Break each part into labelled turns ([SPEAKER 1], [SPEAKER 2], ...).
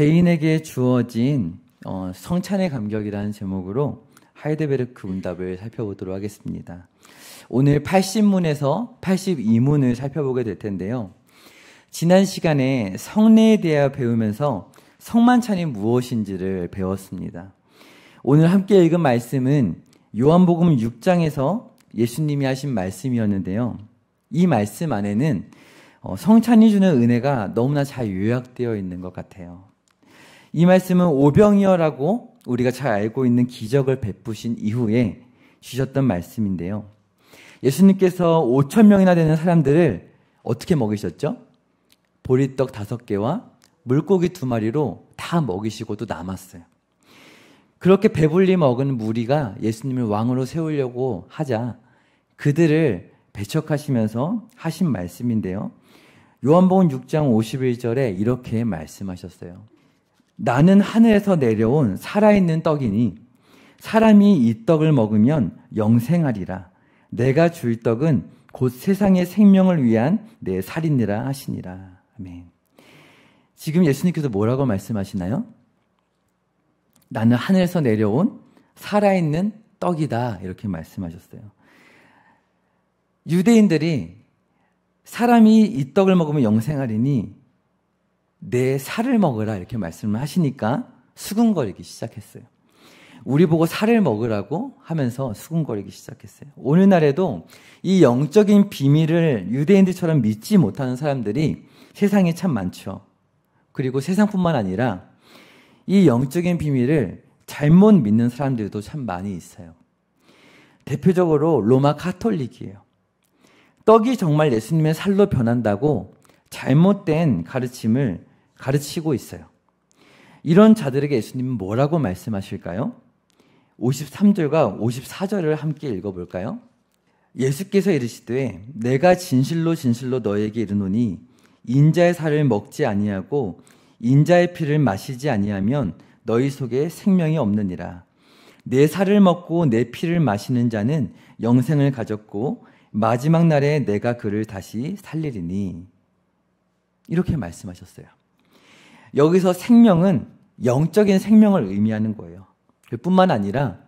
[SPEAKER 1] 개인에게 주어진 성찬의 감격이라는 제목으로 하이델베르크 문답을 살펴보도록 하겠습니다. 오늘 80문에서 82문을 살펴보게 될 텐데요. 지난 시간에 성례에 대하여 배우면서 성만찬이 무엇인지를 배웠습니다. 오늘 함께 읽은 말씀은 요한복음 6장에서 예수님이 하신 말씀이었는데요. 이 말씀 안에는 성찬이 주는 은혜가 너무나 잘 요약되어 있는 것 같아요. 이 말씀은 오병이어라고 우리가 잘 알고 있는 기적을 베푸신 이후에 주셨던 말씀인데요. 예수님께서 5,000명이나 되는 사람들을 어떻게 먹이셨죠? 보리떡 5개와 물고기 2마리로 다 먹이시고 또 남았어요. 그렇게 배불리 먹은 무리가 예수님을 왕으로 세우려고 하자 그들을 배척하시면서 하신 말씀인데요. 요한복음 6장 51절에 이렇게 말씀하셨어요. 나는 하늘에서 내려온 살아있는 떡이니 사람이 이 떡을 먹으면 영생하리라. 내가 줄 떡은 곧 세상의 생명을 위한 내 살이니라 하시니라. 아멘. 지금 예수님께서 뭐라고 말씀하시나요? 나는 하늘에서 내려온 살아있는 떡이다. 이렇게 말씀하셨어요. 유대인들이 사람이 이 떡을 먹으면 영생하리니 내 살을 먹으라 이렇게 말씀을 하시니까 수군거리기 시작했어요. 우리 보고 살을 먹으라고 하면서 수군거리기 시작했어요. 오늘날에도 이 영적인 비밀을 유대인들처럼 믿지 못하는 사람들이 세상에 참 많죠. 그리고 세상뿐만 아니라 이 영적인 비밀을 잘못 믿는 사람들도 참 많이 있어요. 대표적으로 로마 가톨릭이에요. 떡이 정말 예수님의 살로 변한다고 잘못된 가르침을 가르치고 있어요. 이런 자들에게 예수님은 뭐라고 말씀하실까요? 53절과 54절을 함께 읽어볼까요? 예수께서 이르시되 내가 진실로 진실로 너에게 이르노니 인자의 살을 먹지 아니하고 인자의 피를 마시지 아니하면 너희 속에 생명이 없느니라. 내 살을 먹고 내 피를 마시는 자는 영생을 가졌고 마지막 날에 내가 그를 다시 살리리니. 이렇게 말씀하셨어요. 여기서 생명은 영적인 생명을 의미하는 거예요. 뿐만 아니라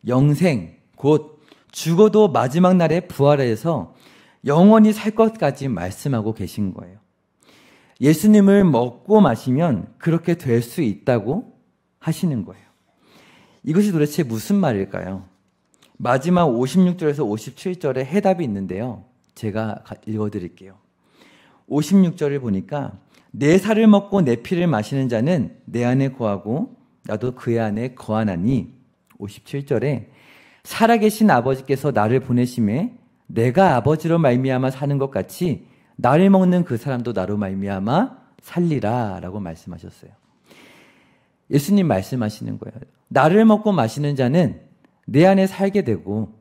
[SPEAKER 1] 영생, 곧 죽어도 마지막 날에 부활해서 영원히 살 것까지 말씀하고 계신 거예요. 예수님을 먹고 마시면 그렇게 될 수 있다고 하시는 거예요. 이것이 도대체 무슨 말일까요? 마지막 56절에서 57절에 해답이 있는데요. 제가 읽어드릴게요. 56절을 보니까 내 살을 먹고 내 피를 마시는 자는 내 안에 거하고 나도 그의 안에 거하나니 57절에 살아계신 아버지께서 나를 보내심에 내가 아버지로 말미암아 사는 것 같이 나를 먹는 그 사람도 나로 말미암아 살리라 라고 말씀하셨어요. 예수님 말씀하시는 거예요. 나를 먹고 마시는 자는 내 안에 살게 되고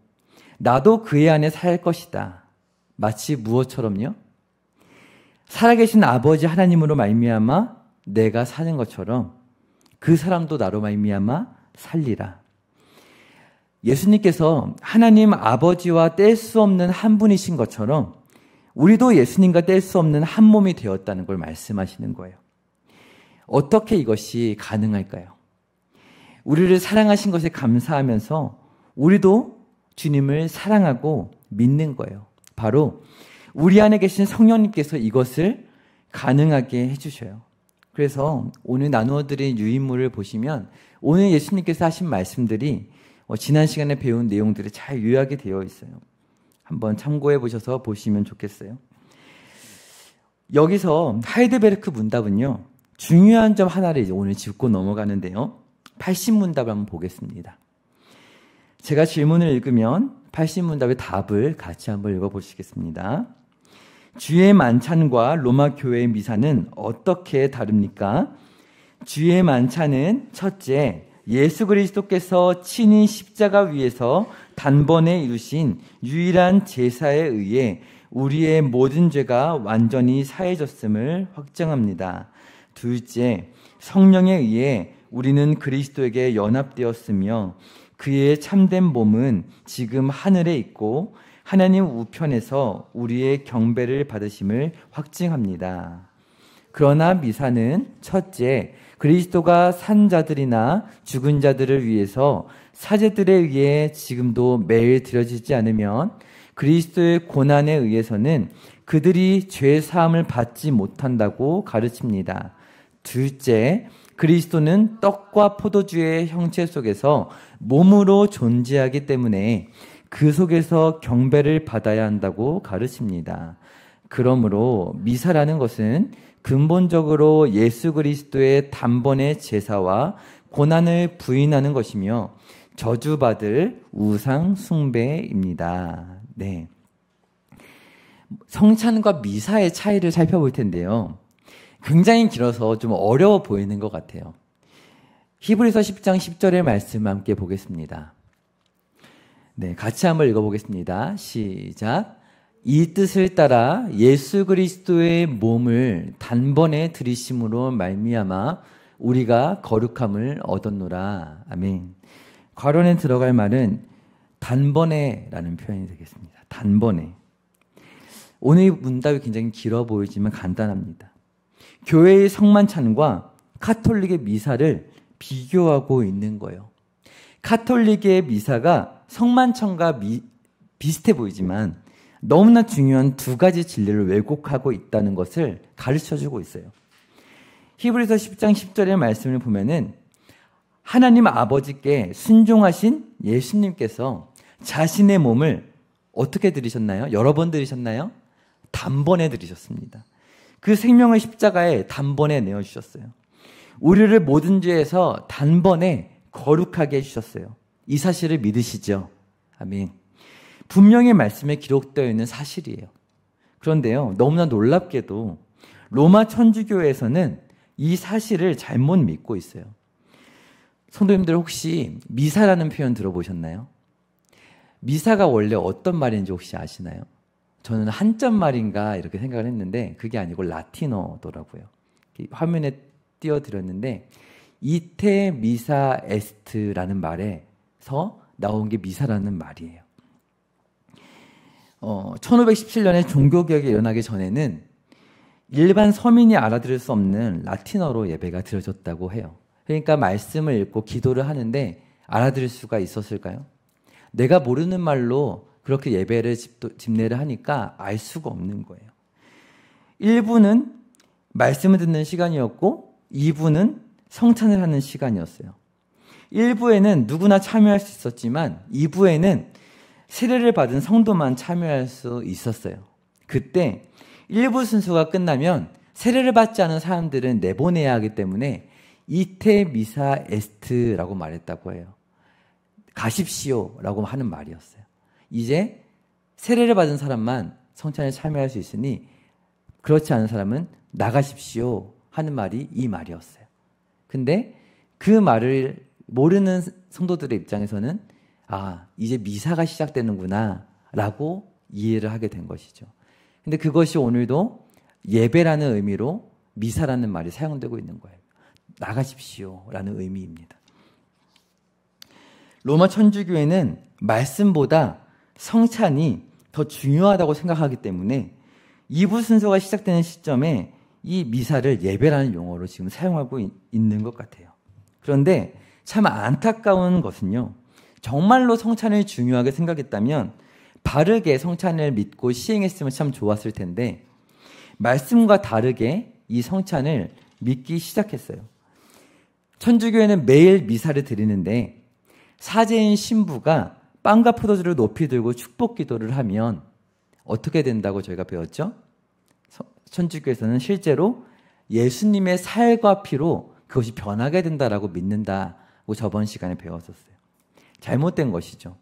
[SPEAKER 1] 나도 그의 안에 살 것이다. 마치 무엇처럼요? 살아계신 아버지 하나님으로 말미암아 내가 사는 것처럼 그 사람도 나로 말미암아 살리라. 예수님께서 하나님 아버지와 뗄 수 없는 한 분이신 것처럼 우리도 예수님과 뗄 수 없는 한 몸이 되었다는 걸 말씀하시는 거예요. 어떻게 이것이 가능할까요? 우리를 사랑하신 것에 감사하면서 우리도 주님을 사랑하고 믿는 거예요. 바로 우리 안에 계신 성령님께서 이것을 가능하게 해주셔요. 그래서 오늘 나누어드린 유인물을 보시면 오늘 예수님께서 하신 말씀들이 지난 시간에 배운 내용들이 잘 요약이 되어 있어요. 한번 참고해 보셔서 보시면 좋겠어요. 여기서 하이델베르크 문답은요. 중요한 점 하나를 이제 오늘 짚고 넘어가는데요. 80문답을 한번 보겠습니다. 제가 질문을 읽으면 80문답의 답을 같이 한번 읽어보시겠습니다. 주의 만찬과 로마 교회의 미사는 어떻게 다릅니까? 주의 만찬은 첫째, 예수 그리스도께서 친히 십자가 위에서 단번에 이루신 유일한 제사에 의해 우리의 모든 죄가 완전히 사해졌음을 확정합니다. 둘째, 성령에 의해 우리는 그리스도에게 연합되었으며 그의 참된 몸은 지금 하늘에 있고 하나님 우편에서 우리의 경배를 받으심을 확증합니다. 그러나 미사는 첫째, 그리스도가 산 자들이나 죽은 자들을 위해서 사제들에 의해 지금도 매일 드려지지 않으면 그리스도의 고난에 의해서는 그들이 죄 사함을 받지 못한다고 가르칩니다. 둘째, 그리스도는 떡과 포도주의 형체 속에서 몸으로 존재하기 때문에 그 속에서 경배를 받아야 한다고 가르칩니다. 그러므로 미사라는 것은 근본적으로 예수 그리스도의 단번의 제사와 고난을 부인하는 것이며 저주받을 우상 숭배입니다. 네. 성찬과 미사의 차이를 살펴볼 텐데요. 굉장히 길어서 좀 어려워 보이는 것 같아요. 히브리서 10장 10절의 말씀 함께 보겠습니다. 네, 같이 한번 읽어보겠습니다. 시작. 이 뜻을 따라 예수 그리스도의 몸을 단번에 들이심으로 말미암아 우리가 거룩함을 얻었노라. 아멘. 괄호에 들어갈 말은 단번에라는 표현이 되겠습니다. 단번에. 오늘 문답이 굉장히 길어 보이지만 간단합니다. 교회의 성만찬과 카톨릭의 미사를 비교하고 있는 거예요. 카톨릭의 미사가 성만찬과 비슷해 보이지만 너무나 중요한 두 가지 진리를 왜곡하고 있다는 것을 가르쳐주고 있어요. 히브리서 10장 10절의 말씀을 보면은 하나님 아버지께 순종하신 예수님께서 자신의 몸을 어떻게 들이셨나요? 여러 번 들이셨나요? 단번에 들이셨습니다. 그 생명을 십자가에 단번에 내어주셨어요. 우리를 모든 죄에서 단번에 거룩하게 해주셨어요. 이 사실을 믿으시죠? 아멘. 분명히 말씀에 기록되어 있는 사실이에요. 그런데요, 너무나 놀랍게도 로마 천주교에서는 이 사실을 잘못 믿고 있어요. 성도님들 혹시 미사라는 표현 들어보셨나요? 미사가 원래 어떤 말인지 혹시 아시나요? 저는 한자 말인가 이렇게 생각을 했는데 그게 아니고 라틴어더라고요. 화면에 띄워드렸는데 이테 미사 에스트라는 말에서 나온 게 미사라는 말이에요. 1517년에 종교개혁이 일어나기 전에는 일반 서민이 알아들을 수 없는 라틴어로 예배가 드려졌다고 해요. 그러니까 말씀을 읽고 기도를 하는데 알아들을 수가 있었을까요? 내가 모르는 말로 그렇게 예배를 집례를 하니까 알 수가 없는 거예요. 1부는 말씀을 듣는 시간이었고 2부는 성찬을 하는 시간이었어요. 1부에는 누구나 참여할 수 있었지만 2부에는 세례를 받은 성도만 참여할 수 있었어요. 그때 1부 순서가 끝나면 세례를 받지 않은 사람들은 내보내야 하기 때문에 이테 미사 에스트라고 말했다고 해요. 가십시오라고 하는 말이었어요. 이제 세례를 받은 사람만 성찬에 참여할 수 있으니 그렇지 않은 사람은 나가십시오 하는 말이 이 말이었어요. 근데 그 말을 모르는 성도들의 입장에서는 이제 미사가 시작되는구나 라고 이해를 하게 된 것이죠. 근데 그것이 오늘도 예배라는 의미로 미사라는 말이 사용되고 있는 거예요. 나가십시오 라는 의미입니다. 로마 천주교회는 말씀보다 성찬이 더 중요하다고 생각하기 때문에 2부 순서가 시작되는 시점에 이 미사를 예배라는 용어로 지금 사용하고 있는 것 같아요. 그런데 참 안타까운 것은요. 정말로 성찬을 중요하게 생각했다면 바르게 성찬을 믿고 시행했으면 참 좋았을 텐데 말씀과 다르게 이 성찬을 믿기 시작했어요. 천주교회는 매일 미사를 드리는데 사제인 신부가 빵과 포도주를 높이 들고 축복 기도를 하면 어떻게 된다고 저희가 배웠죠? 천주교에서는 실제로 예수님의 살과 피로 그것이 변하게 된다라고 믿는다고 저번 시간에 배웠었어요. 잘못된 것이죠.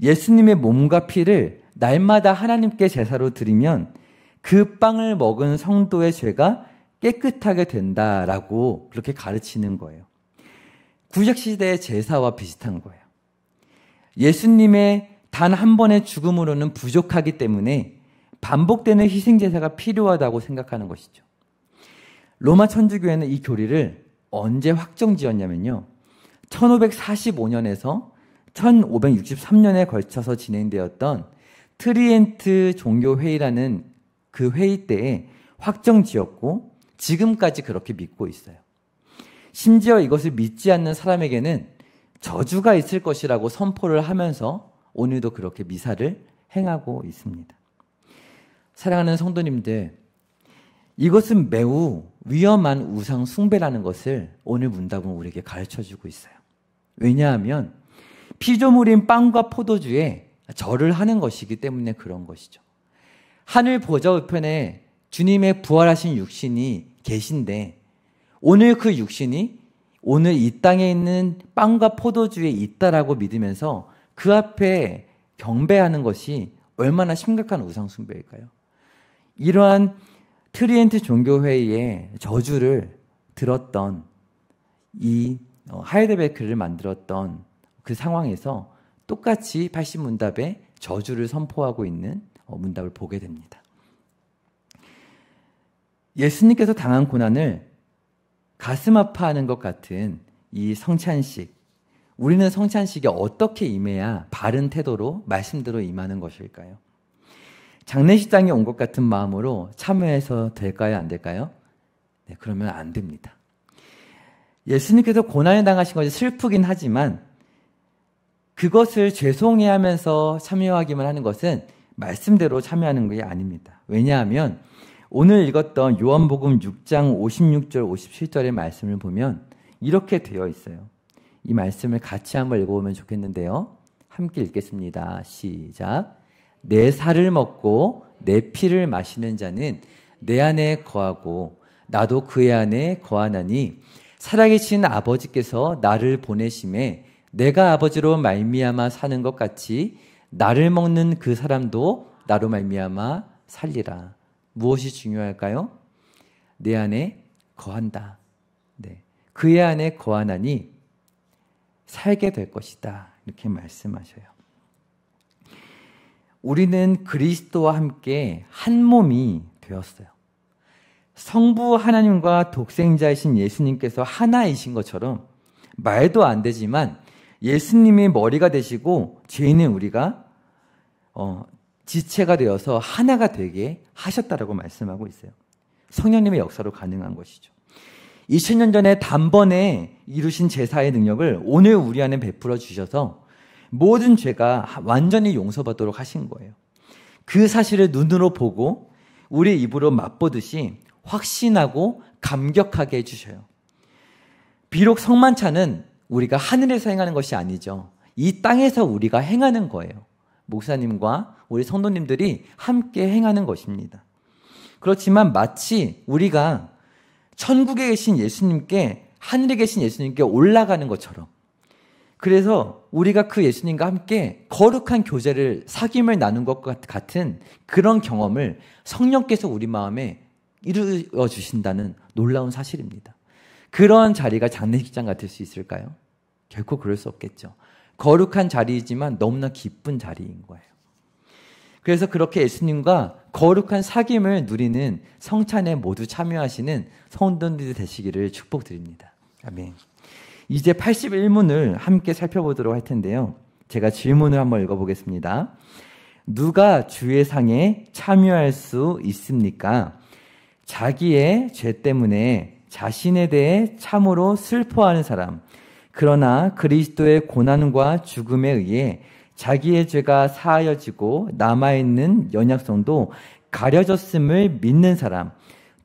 [SPEAKER 1] 예수님의 몸과 피를 날마다 하나님께 제사로 드리면 그 빵을 먹은 성도의 죄가 깨끗하게 된다라고 그렇게 가르치는 거예요. 구약시대의 제사와 비슷한 거예요. 예수님의 단 한 번의 죽음으로는 부족하기 때문에 반복되는 희생제사가 필요하다고 생각하는 것이죠. 로마 천주교회는 이 교리를 언제 확정지었냐면요. 1545년에서 1563년에 걸쳐서 진행되었던 트리엔트 종교회의라는 그 회의 때에 확정지었고 지금까지 그렇게 믿고 있어요. 심지어 이것을 믿지 않는 사람에게는 저주가 있을 것이라고 선포를 하면서 오늘도 그렇게 미사를 행하고 있습니다. 사랑하는 성도님들, 이것은 매우 위험한 우상 숭배라는 것을 오늘 문답은 우리에게 가르쳐주고 있어요. 왜냐하면 피조물인 빵과 포도주에 절을 하는 것이기 때문에 그런 것이죠. 하늘 보좌 우편에 주님의 부활하신 육신이 계신데 오늘 그 육신이 오늘 이 땅에 있는 빵과 포도주에 있다라고 믿으면서 그 앞에 경배하는 것이 얼마나 심각한 우상 숭배일까요? 이러한 트리엔트 종교회의의 저주를 들었던 이 하이델베르크를 만들었던 그 상황에서 똑같이 80문답에 저주를 선포하고 있는 문답을 보게 됩니다. 예수님께서 당한 고난을 가슴 아파하는 것 같은 이 성찬식, 우리는 성찬식에 어떻게 임해야 바른 태도로 말씀대로 임하는 것일까요? 장례식장에 온 것 같은 마음으로 참여해서 될까요? 안 될까요? 네, 그러면 안 됩니다. 예수님께서 고난을 당하신 것이 슬프긴 하지만 그것을 죄송해하면서 참여하기만 하는 것은 말씀대로 참여하는 게 아닙니다. 왜냐하면 오늘 읽었던 요한복음 6장 56절 57절의 말씀을 보면 이렇게 되어 있어요. 이 말씀을 같이 한번 읽어보면 좋겠는데요. 함께 읽겠습니다. 시작. 내 살을 먹고 내 피를 마시는 자는 내 안에 거하고 나도 그의 안에 거하나니 살아계신 아버지께서 나를 보내심에 내가 아버지로 말미암아 사는 것 같이 나를 먹는 그 사람도 나로 말미암아 살리라. 무엇이 중요할까요? 내 안에 거한다. 네. 그의 안에 거하나니 살게 될 것이다. 이렇게 말씀하셔요. 우리는 그리스도와 함께 한 몸이 되었어요. 성부 하나님과 독생자이신 예수님께서 하나이신 것처럼 말도 안 되지만 예수님이 머리가 되시고 죄인인 우리가 지체가 되어서 하나가 되게 하셨다라고 말씀하고 있어요. 성령님의 역사로 가능한 것이죠. 2000년 전에 단번에 이루신 제사의 능력을 오늘 우리 안에 베풀어 주셔서 모든 죄가 완전히 용서받도록 하신 거예요. 그 사실을 눈으로 보고 우리 입으로 맛보듯이 확신하고 감격하게 해주셔요. 비록 성만찬은 우리가 하늘에서 행하는 것이 아니죠. 이 땅에서 우리가 행하는 거예요. 목사님과 우리 성도님들이 함께 행하는 것입니다. 그렇지만 마치 우리가 천국에 계신 예수님께, 하늘에 계신 예수님께 올라가는 것처럼, 그래서 우리가 그 예수님과 함께 거룩한 교제를, 사귐을 나눈 것 같은 그런 경험을 성령께서 우리 마음에 이루어 주신다는 놀라운 사실입니다. 그런 자리가 장례식장 같을 수 있을까요? 결코 그럴 수 없겠죠. 거룩한 자리이지만 너무나 기쁜 자리인 거예요. 그래서 그렇게 예수님과 거룩한 사귐을 누리는 성찬에 모두 참여하시는 성도님들이 되시기를 축복드립니다. 아멘. 이제 81문을 함께 살펴보도록 할 텐데요. 제가 질문을 한번 읽어보겠습니다. 누가 주의 상에 참여할 수 있습니까? 자기의 죄 때문에 자신에 대해 참으로 슬퍼하는 사람, 그러나 그리스도의 고난과 죽음에 의해 자기의 죄가 사하여지고 남아있는 연약성도 가려졌음을 믿는 사람,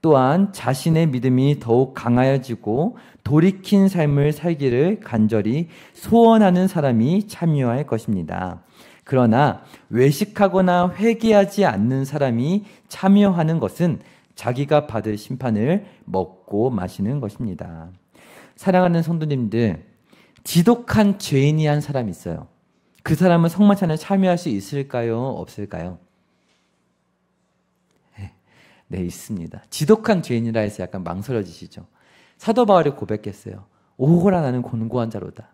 [SPEAKER 1] 또한 자신의 믿음이 더욱 강하여지고 돌이킨 삶을 살기를 간절히 소원하는 사람이 참여할 것입니다. 그러나 외식하거나 회개하지 않는 사람이 참여하는 것은 자기가 받을 심판을 먹고 마시는 것입니다. 사랑하는 성도님들, 지독한 죄인이 한 사람이 있어요. 그 사람은 성만찬에 참여할 수 있을까요? 없을까요? 네, 있습니다. 지독한 죄인이라 해서 약간 망설여지시죠? 사도 바울이 고백했어요. 오호라 나는 곤고한 자로다.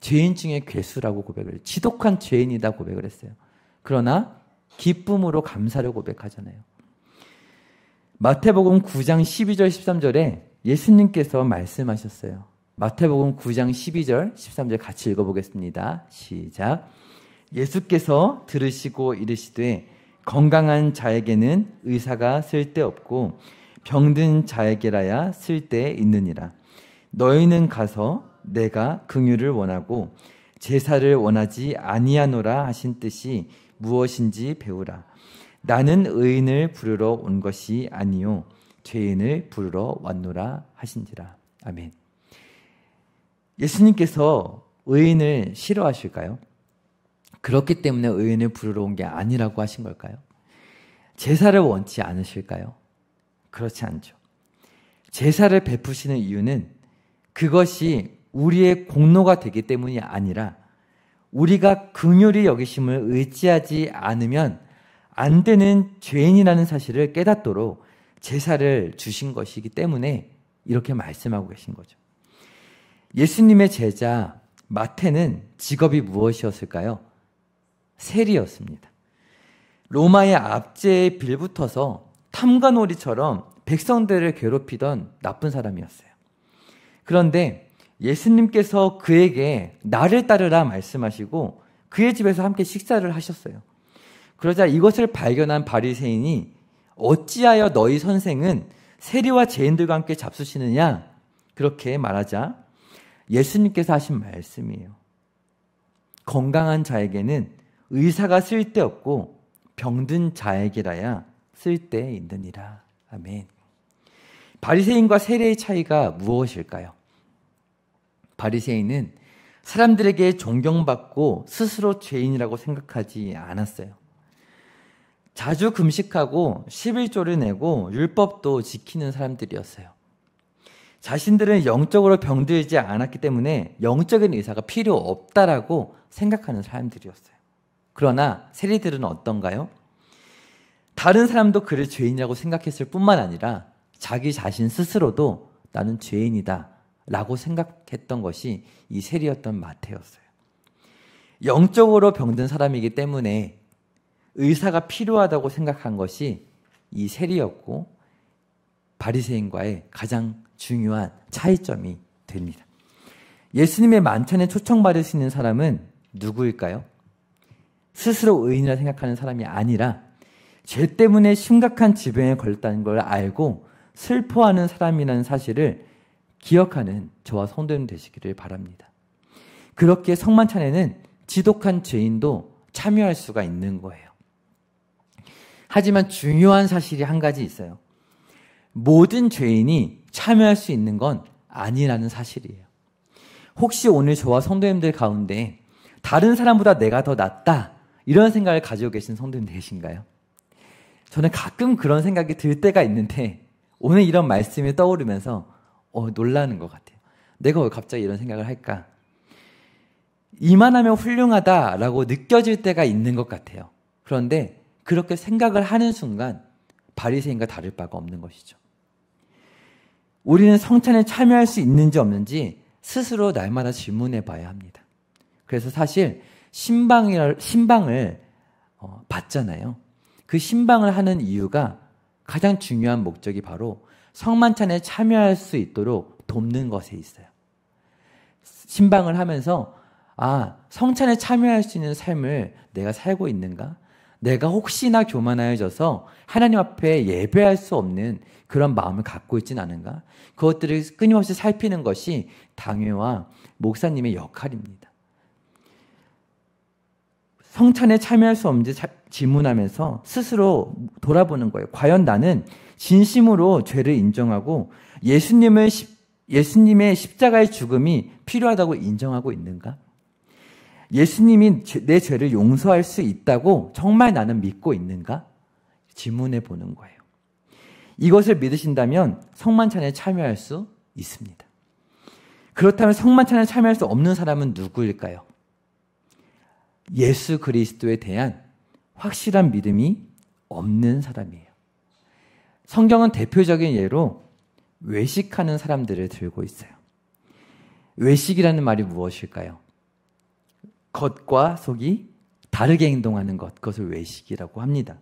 [SPEAKER 1] 죄인 중에 괴수라고 고백을 해요. 지독한 죄인이다 고백을 했어요. 그러나 기쁨으로 감사를 고백하잖아요. 마태복음 9장 12절 13절에 예수님께서 말씀하셨어요. 마태복음 9장 12절 13절 같이 읽어보겠습니다. 시작. 예수께서 들으시고 이르시되 건강한 자에게는 의사가 쓸데없고 병든 자에게라야 쓸데 있느니라. 너희는 가서 내가 긍휼을 원하고 제사를 원하지 아니하노라 하신 뜻이 무엇인지 배우라. 나는 의인을 부르러 온 것이 아니요 죄인을 부르러 왔노라 하신지라. 아멘. 예수님께서 의인을 싫어하실까요? 그렇기 때문에 의인을 부르러 온 게 아니라고 하신 걸까요? 제사를 원치 않으실까요? 그렇지 않죠. 제사를 베푸시는 이유는 그것이 우리의 공로가 되기 때문이 아니라 우리가 긍휼히 여기심을 의지하지 않으면 안 되는 죄인이라는 사실을 깨닫도록 제사를 주신 것이기 때문에 이렇게 말씀하고 계신 거죠. 예수님의 제자 마태는 직업이 무엇이었을까요? 세리였습니다. 로마의 압제에 빌붙어서 탐관오리처럼 백성들을 괴롭히던 나쁜 사람이었어요. 그런데 예수님께서 그에게 나를 따르라 말씀하시고 그의 집에서 함께 식사를 하셨어요. 그러자 이것을 발견한 바리새인이 어찌하여 너희 선생은 세리와 죄인들과 함께 잡수시느냐? 그렇게 말하자 예수님께서 하신 말씀이에요. 건강한 자에게는 의사가 쓸데없고 병든 자에게라야 쓸데있느니라. 아멘. 바리새인과 세리의 차이가 무엇일까요? 바리새인은 사람들에게 존경받고 스스로 죄인이라고 생각하지 않았어요. 자주 금식하고 11조를 내고 율법도 지키는 사람들이었어요. 자신들은 영적으로 병들지 않았기 때문에 영적인 의사가 필요 없다라고 생각하는 사람들이었어요. 그러나 세리들은 어떤가요? 다른 사람도 그를 죄인이라고 생각했을 뿐만 아니라 자기 자신 스스로도 나는 죄인이다 라고 생각했던 것이 이 세리였던 마태였어요. 영적으로 병든 사람이기 때문에 의사가 필요하다고 생각한 것이 이 세리였고 바리새인과의 가장 중요한 차이점이 됩니다. 예수님의 만찬에 초청받을 수 있는 사람은 누구일까요? 스스로 의인이라 생각하는 사람이 아니라 죄 때문에 심각한 질병에 걸렸다는 걸 알고 슬퍼하는 사람이라는 사실을 기억하는 저와 성도님 되시기를 바랍니다. 그렇게 성만찬에는 지독한 죄인도 참여할 수가 있는 거예요. 하지만 중요한 사실이 한 가지 있어요. 모든 죄인이 참여할 수 있는 건 아니라는 사실이에요. 혹시 오늘 저와 성도님들 가운데 다른 사람보다 내가 더 낫다 이런 생각을 가지고 계신 성도님 계신가요? 저는 가끔 그런 생각이 들 때가 있는데 오늘 이런 말씀이 떠오르면서 놀라는 것 같아요. 내가 왜 갑자기 이런 생각을 할까? 이만하면 훌륭하다라고 느껴질 때가 있는 것 같아요. 그런데 그렇게 생각을 하는 순간 바리새인과 다를 바가 없는 것이죠. 우리는 성찬에 참여할 수 있는지 없는지 스스로 날마다 질문해 봐야 합니다. 그래서 사실 신방을 받잖아요. 그 신방을 하는 이유가 가장 중요한 목적이 바로 성만찬에 참여할 수 있도록 돕는 것에 있어요. 신방을 하면서 성찬에 참여할 수 있는 삶을 내가 살고 있는가? 내가 혹시나 교만하여져서 하나님 앞에 예배할 수 없는 그런 마음을 갖고 있진 않은가? 그것들을 끊임없이 살피는 것이 당회와 목사님의 역할입니다. 성찬에 참여할 수 없는지 질문하면서 스스로 돌아보는 거예요. 과연 나는 진심으로 죄를 인정하고 예수님의 십자가의 죽음이 필요하다고 인정하고 있는가? 예수님이 내 죄를 용서할 수 있다고 정말 나는 믿고 있는가? 질문해 보는 거예요. 이것을 믿으신다면 성만찬에 참여할 수 있습니다. 그렇다면 성만찬에 참여할 수 없는 사람은 누구일까요? 예수 그리스도에 대한 확실한 믿음이 없는 사람이에요. 성경은 대표적인 예로 외식하는 사람들을 들고 있어요. 외식이라는 말이 무엇일까요? 겉과 속이 다르게 행동하는 것, 그것을 외식이라고 합니다.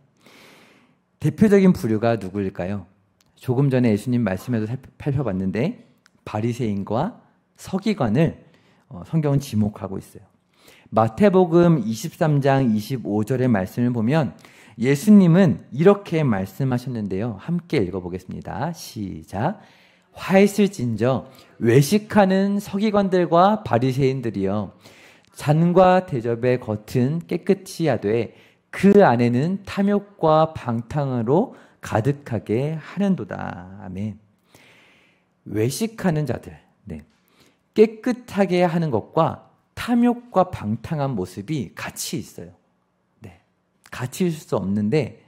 [SPEAKER 1] 대표적인 부류가 누구일까요? 조금 전에 예수님 말씀에도 살펴봤는데 바리새인과 서기관을 성경은 지목하고 있어요. 마태복음 23장 25절의 말씀을 보면 예수님은 이렇게 말씀하셨는데요. 함께 읽어보겠습니다. 시작. 화했을진저 외식하는 서기관들과 바리새인들이여 잔과 대접의 겉은 깨끗이 하되 그 안에는 탐욕과 방탕으로 가득하게 하는도다. 아멘. 외식하는 자들, 네. 깨끗하게 하는 것과 탐욕과 방탕한 모습이 같이 있어요. 네. 같이 있을 수 없는데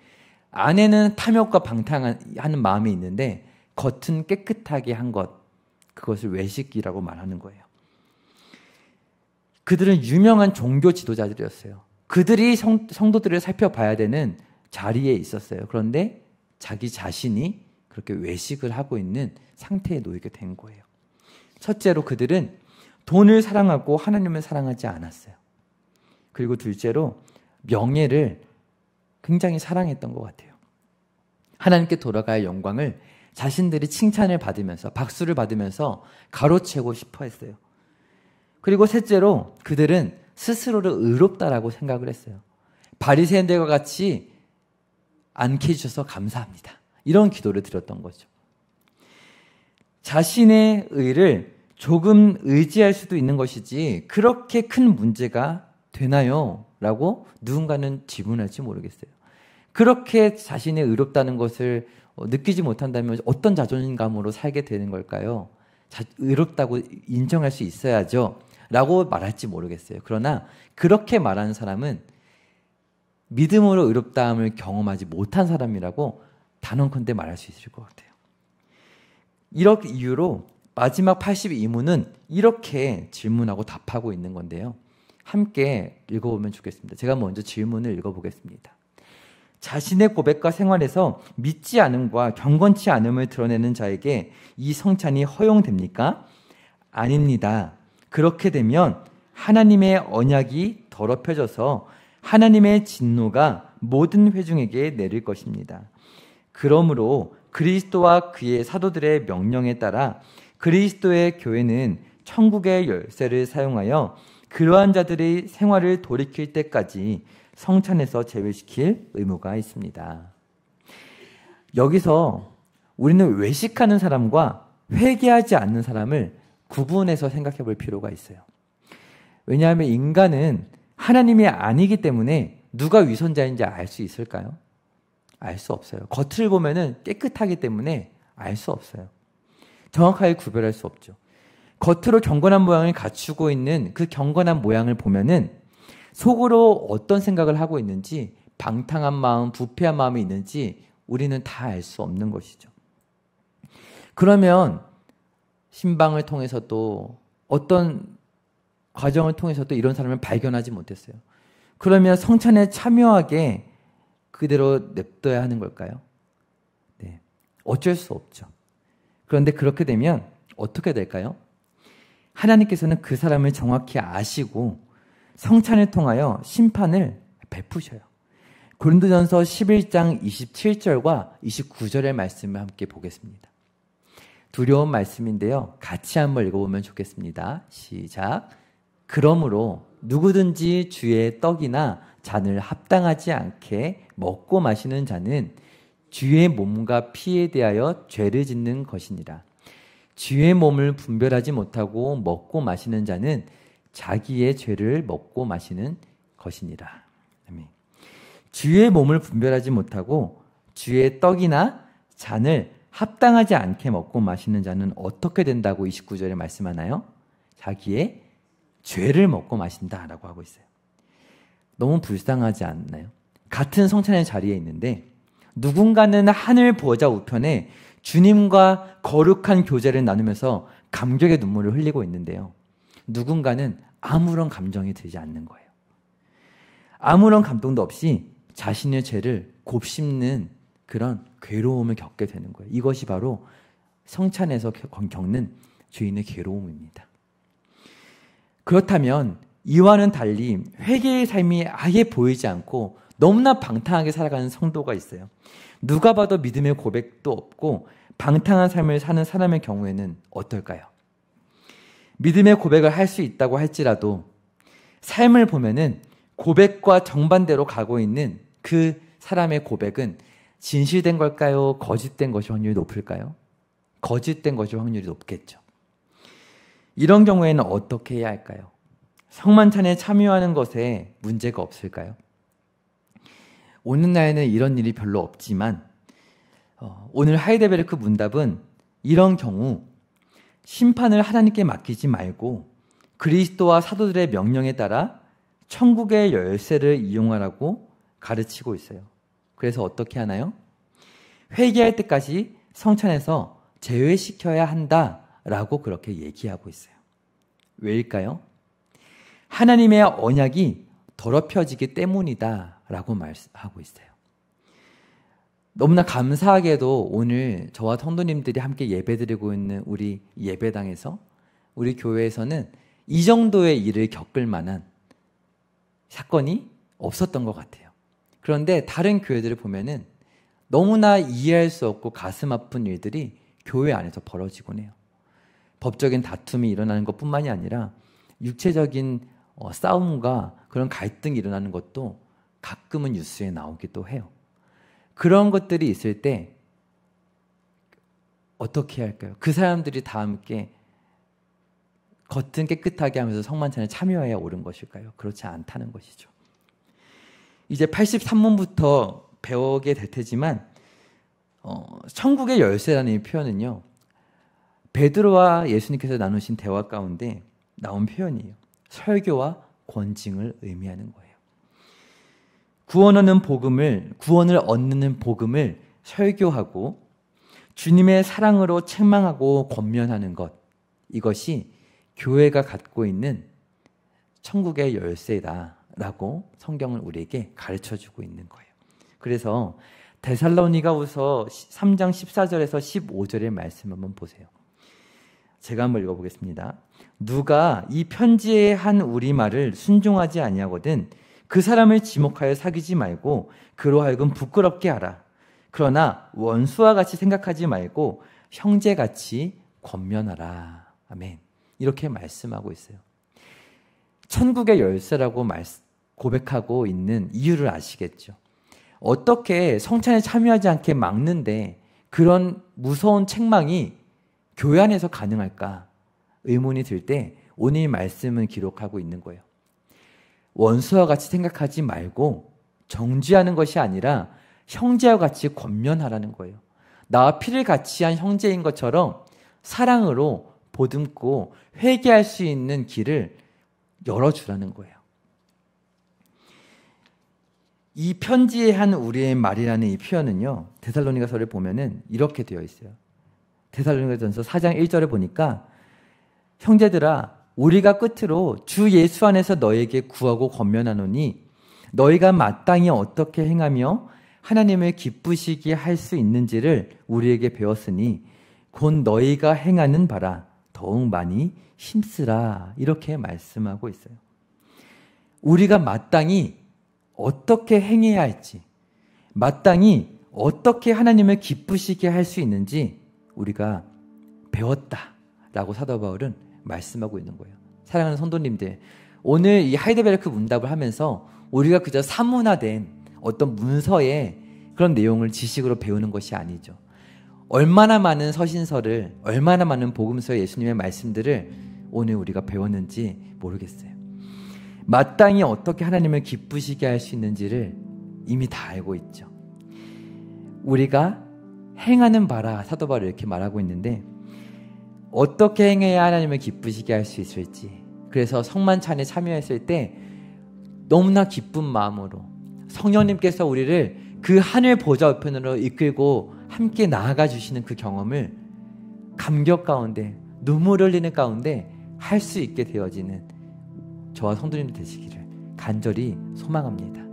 [SPEAKER 1] 안에는 탐욕과 방탕하는 마음이 있는데 겉은 깨끗하게 한 것, 그것을 외식이라고 말하는 거예요. 그들은 유명한 종교 지도자들이었어요. 그들이 성도들을 살펴봐야 되는 자리에 있었어요. 그런데 자기 자신이 그렇게 외식을 하고 있는 상태에 놓이게 된 거예요. 첫째로 그들은 돈을 사랑하고 하나님을 사랑하지 않았어요. 그리고 둘째로 명예를 굉장히 사랑했던 것 같아요. 하나님께 돌아갈 영광을 자신들이 칭찬을 받으면서 박수를 받으면서 가로채고 싶어 했어요. 그리고 셋째로 그들은 스스로를 의롭다라고 생각을 했어요. 바리새인들과 같이 않게 해주셔서 감사합니다. 이런 기도를 드렸던 거죠. 자신의 의를 조금 의지할 수도 있는 것이지 그렇게 큰 문제가 되나요? 라고 누군가는 질문할지 모르겠어요. 그렇게 자신의 의롭다는 것을 느끼지 못한다면 어떤 자존감으로 살게 되는 걸까요? 의롭다고 인정할 수 있어야죠. 라고 말할지 모르겠어요. 그러나 그렇게 말하는 사람은 믿음으로 의롭다함을 경험하지 못한 사람이라고 단언컨대 말할 수 있을 것 같아요. 이런 이유로 마지막 82문은 이렇게 질문하고 답하고 있는 건데요. 함께 읽어보면 좋겠습니다. 제가 먼저 질문을 읽어보겠습니다. 자신의 고백과 생활에서 믿지 않음과 경건치 않음을 드러내는 자에게 이 성찬이 허용됩니까? 아닙니다. 그렇게 되면 하나님의 언약이 더럽혀져서 하나님의 진노가 모든 회중에게 내릴 것입니다. 그러므로 그리스도와 그의 사도들의 명령에 따라 그리스도의 교회는 천국의 열쇠를 사용하여 그러한 자들의 생활을 돌이킬 때까지 성찬에서 제외시킬 의무가 있습니다. 여기서 우리는 외식하는 사람과 회개하지 않는 사람을 구분해서 생각해 볼 필요가 있어요. 왜냐하면 인간은 하나님이 아니기 때문에 누가 위선자인지 알 수 있을까요? 알 수 없어요. 겉을 보면은 깨끗하기 때문에 알 수 없어요. 정확하게 구별할 수 없죠. 겉으로 경건한 모양을 갖추고 있는 그 경건한 모양을 보면은 속으로 어떤 생각을 하고 있는지, 방탕한 마음, 부패한 마음이 있는지 우리는 다 알 수 없는 것이죠. 그러면 신방을 통해서도 어떤 과정을 통해서도 이런 사람을 발견하지 못했어요. 그러면 성찬에 참여하게 그대로 냅둬야 하는 걸까요? 네, 어쩔 수 없죠. 그런데 그렇게 되면 어떻게 될까요? 하나님께서는 그 사람을 정확히 아시고 성찬을 통하여 심판을 베푸셔요. 고린도전서 11장 27절과 29절의 말씀을 함께 보겠습니다. 두려운 말씀인데요. 같이 한번 읽어보면 좋겠습니다. 시작. 그러므로 누구든지 주의 떡이나 잔을 합당하지 않게 먹고 마시는 자는 주의 몸과 피에 대하여 죄를 짓는 것이니라. 주의 몸을 분별하지 못하고 먹고 마시는 자는 자기의 죄를 먹고 마시는 것이니라. 아멘. 주의 몸을 분별하지 못하고 주의 떡이나 잔을 합당하지 않게 먹고 마시는 자는 어떻게 된다고 29절에 말씀하나요? 자기의 죄를 먹고 마신다라고 하고 있어요. 너무 불쌍하지 않나요? 같은 성찬의 자리에 있는데 누군가는 하늘 보좌 우편에 주님과 거룩한 교제를 나누면서 감격의 눈물을 흘리고 있는데요. 누군가는 아무런 감정이 들지 않는 거예요. 아무런 감동도 없이 자신의 죄를 곱씹는 그런 괴로움을 겪게 되는 거예요. 이것이 바로 성찬에서 겪는 죄인의 괴로움입니다. 그렇다면 이와는 달리 회개의 삶이 아예 보이지 않고 너무나 방탕하게 살아가는 성도가 있어요. 누가 봐도 믿음의 고백도 없고 방탕한 삶을 사는 사람의 경우에는 어떨까요? 믿음의 고백을 할 수 있다고 할지라도 삶을 보면은 고백과 정반대로 가고 있는 그 사람의 고백은 진실된 걸까요? 거짓된 것이 확률이 높을까요? 거짓된 것일 확률이 높겠죠. 이런 경우에는 어떻게 해야 할까요? 성만찬에 참여하는 것에 문제가 없을까요? 오늘날에는 이런 일이 별로 없지만 오늘 하이델베르크 문답은 이런 경우 심판을 하나님께 맡기지 말고 그리스도와 사도들의 명령에 따라 천국의 열쇠를 이용하라고 가르치고 있어요. 그래서 어떻게 하나요? 회개할 때까지 성찬에서 제외시켜야 한다라고 그렇게 얘기하고 있어요. 왜일까요? 하나님의 언약이 더럽혀지기 때문이다라고 말하고 있어요. 너무나 감사하게도 오늘 저와 성도님들이 함께 예배드리고 있는 우리 예배당에서 우리 교회에서는 이 정도의 일을 겪을 만한 사건이 없었던 것 같아요. 그런데 다른 교회들을 보면은 너무나 이해할 수 없고 가슴 아픈 일들이 교회 안에서 벌어지곤 해요. 법적인 다툼이 일어나는 것뿐만이 아니라 육체적인 싸움과 그런 갈등이 일어나는 것도 가끔은 뉴스에 나오기도 해요. 그런 것들이 있을 때 어떻게 해야 할까요? 그 사람들이 다 함께 겉은 깨끗하게 하면서 성만찬에 참여해야 옳은 것일까요? 그렇지 않다는 것이죠. 이제 83문부터 배우게 될 테지만 천국의 열쇠라는 이 표현은요. 베드로와 예수님께서 나누신 대화 가운데 나온 표현이에요. 설교와 권징을 의미하는 거예요. 구원을 얻는 복음을 설교하고 주님의 사랑으로 책망하고 권면하는 것, 이것이 교회가 갖고 있는 천국의 열쇠다라고 성경은 우리에게 가르쳐주고 있는 거예요. 그래서 데살로니가후서 3장 14절에서 15절의 말씀 한번 보세요. 제가 한번 읽어보겠습니다. 누가 이 편지에 한 우리말을 순종하지 아니하거든 그 사람을 지목하여 사귀지 말고 그로 하여금 부끄럽게 하라. 그러나 원수와 같이 생각하지 말고 형제같이 권면하라. 아멘. 이렇게 말씀하고 있어요. 천국의 열쇠라고 고백하고 있는 이유를 아시겠죠? 어떻게 성찬에 참여하지 않게 막는데 그런 무서운 책망이 교회 안에서 가능할까? 의문이 들 때 오늘 말씀은 기록하고 있는 거예요. 원수와 같이 생각하지 말고 정죄하는 것이 아니라 형제와 같이 권면하라는 거예요. 나와 피를 같이 한 형제인 것처럼 사랑으로 보듬고 회개할 수 있는 길을 열어주라는 거예요. 이 편지에 한 우리의 말이라는 이 표현은요. 데살로니가서를 보면은 이렇게 되어 있어요. 데살로니가전서 4장 1절에 보니까 형제들아 우리가 끝으로 주 예수 안에서 너에게 구하고 권면하노니 너희가 마땅히 어떻게 행하며 하나님을 기쁘시게 할 수 있는지를 우리에게 배웠으니 곧 너희가 행하는 바라 더욱 많이 힘쓰라. 이렇게 말씀하고 있어요. 우리가 마땅히 어떻게 행해야 할지, 마땅히 어떻게 하나님을 기쁘시게 할 수 있는지 우리가 배웠다라고 사도 바울은 말씀하고 있는 거예요. 사랑하는 성도님들, 오늘 이 하이델베르크 문답을 하면서 우리가 그저 사문화된 어떤 문서의 그런 내용을 지식으로 배우는 것이 아니죠. 얼마나 많은 서신서를, 얼마나 많은 복음서의 예수님의 말씀들을 오늘 우리가 배웠는지 모르겠어요. 마땅히 어떻게 하나님을 기쁘시게 할 수 있는지를 이미 다 알고 있죠. 우리가 행하는 바라 사도 바울이 이렇게 말하고 있는데 어떻게 행해야 하나님을 기쁘시게 할 수 있을지, 그래서 성만찬에 참여했을 때 너무나 기쁜 마음으로 성령님께서 우리를 그 하늘 보좌 우편으로 이끌고 함께 나아가 주시는 그 경험을 감격 가운데 눈물을 흘리는 가운데 할 수 있게 되어지는 저와 성도님들 되시기를 간절히 소망합니다.